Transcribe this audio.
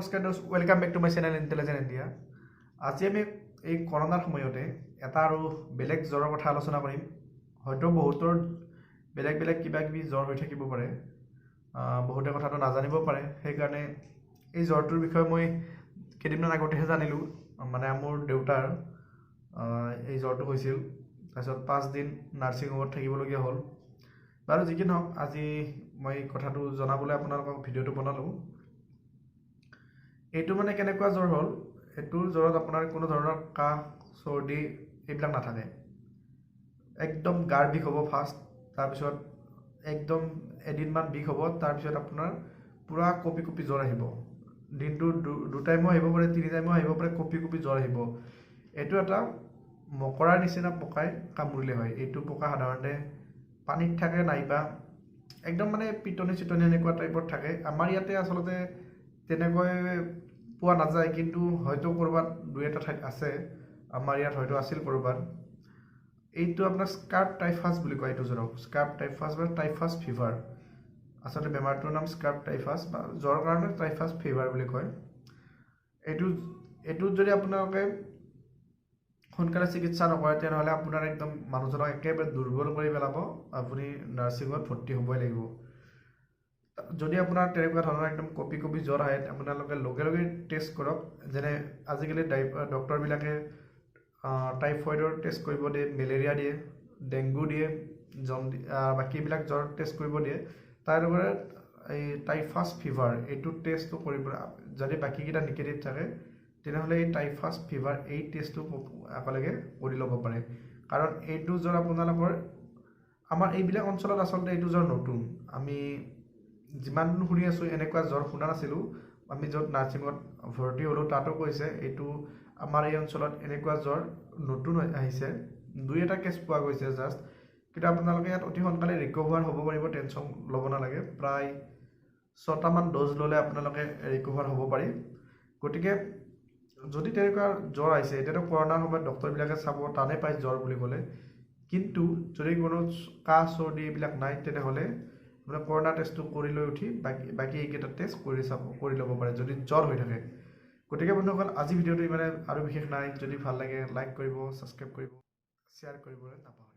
নমস্কাৰ দোস্ত, welcome back to my channel intelligent India. আজি আমি এই কৰোণাৰ সময়তে এটা আৰু বেলেগ জ্বৰৰ কথা আলোচনা কৰিম। হয়তো বহুতৰ বেলেগ বেলেগ কিবা কিবি জ্বৰ হৈ থাকিব পাৰে, বহুতে কথাটো নাজানিব পাৰে। সেইকাৰণে এই জ্বৰটোৰ বিষয়ে মই কেইদিনমান আগতেহে জানিলোঁ। মানে মোৰ দেউতাৰ এই জ্বৰটো হৈছিল, তাৰপিছত 5 দিন নাৰ্ছিং হোমত থাকিবলগীয়া হ'ল। বাৰু যি কি নহওক, আজি মই কথাটো জনাবলৈ আপোনালোকক ভিডিঅ'টো বনালোঁ। এইটো মানে কেনেকুৱা জ্বৰ হ'ল, এইটোৰ জ্বৰত আপোনাৰ কোনো ধৰণৰ কাহ চৰ্দি এইবিলাক নাথাকে। একদম গাৰ বিষ হ'ব ফাৰ্ষ্ট, তাৰপিছত একদম এদিনমান বিষ হ'ব, তাৰপিছত আপোনাৰ পূৰা কঁপি কঁপি জ্বৰ আহিব। দিনটো 2 টাইমো আহিব পাৰে, 3 টাইমো আহিব পাৰে, কঁপি কঁপি জ্বৰ আহিব। এইটো এটা মকৰাৰ নিচিনা পকাই কামুৰিলে হয়। এইটো পকা সাধাৰণতে পানীত থাকে, নাইবা একদম মানে পিটনি চিটনি এনেকুৱা টাইপত থাকে। আমাৰ ইয়াতে আচলতে তেনেকৈ পোৱা নাযায়, কিন্তু হয়তো ক'ৰবাত 2-এটা ঠাইত আছে। আমাৰ ইয়াত হয়তো আছিল ক'ৰবাত। এইটো আপোনাৰ স্কাৰ্প টাইফাছ বুলি কয়। এইটো জ্বৰক স্কাৰ্প টাইফাছ বা টাইফাছ ফিভাৰ। আচলতে বেমাৰটোৰ নাম স্কাৰ্প টাইফাছ, বা জ্বৰৰ কাৰণে টাইফাছ ফিভাৰ বুলি কয়। এইটোত যদি আপোনালোকে সোনকালে চিকিৎসা নকৰে, তেনেহ'লে আপোনাৰ একদম মানুহজনক একেবাৰে দুৰ্বল কৰি পেলাব। আপুনি নাৰ্ছিঙত ভৰ্তি হ'বই লাগিব। যদি আপোনাৰ তেনেকুৱা ধৰণৰ একদম কঁপি কঁপি জ্বৰ আহে, আপোনালোকে লগে লগে টেষ্ট কৰক। যেনে আজিকালি ডক্টৰবিলাকে টাইফইডৰ টেষ্ট কৰিব দিয়ে, মেলেৰিয়া দিয়ে, ডেংগু দিয়ে, বাকীবিলাক জ্বৰ টেষ্ট কৰিব দিয়ে। তাৰ লগতে এই টাইফাছ ফিভাৰ এইটো টেষ্টটো কৰিব। যদি বাকীকেইটা নিগেটিভ থাকে, তেনেহ'লে এই টাইফাছ ফিভাৰ এই টেষ্টটো একেলগে কৰি ল'ব পাৰে। কাৰণ এইটো জ্বৰ আপোনালোকৰ আমাৰ এইবিলাক অঞ্চলত আচলতে এইটো জ্বৰ নতুন। আমি যিমান শুনি আছোঁ, এনেকুৱা জ্বৰ শুনা নাছিলোঁ। আমি য'ত নাৰ্ছিঙত ভৰ্তি হ'লোঁ তাতো কৈছে এইটো আমাৰ এই অঞ্চলত এনেকুৱা জ্বৰ নতুন আহিছে। 2-এটা কেছ পোৱা গৈছে জাষ্ট, কিন্তু আপোনালোকে ইয়াত অতি সোনকালে ৰিকভাৰ হ'ব পাৰিব, টেনশ্যন ল'ব নালাগে। প্ৰায় 6টামান ড'জ ল'লে আপোনালোকে ৰিকভাৰ হ'ব পাৰি। গতিকে যদি তেনেকুৱা জ্বৰ আহিছে, এতিয়াতো কৰোণাৰ সময়ত ডক্টৰবিলাকে চাব টানে পায় জ্বৰ বুলি ক'লে, কিন্তু যদি কোনো কাহ চৰ্দি এইবিলাক নাই, তেনেহ'লে আপোনাৰ কৰোণা টেষ্টটো কৰি লৈ উঠি বাকী এইকেইটা টেষ্ট কৰি ল'ব পাৰে যদি জ্বৰ হৈ থাকে। গতিকে বন্ধুসকল, আজি ভিডিঅ'টো ইমানে, আৰু বিশেষ নাই। যদি ভাল লাগে লাইক কৰিব, ছাবস্ক্ৰাইব কৰিব, শ্বেয়াৰ কৰিবলৈ নাপাহৰিব।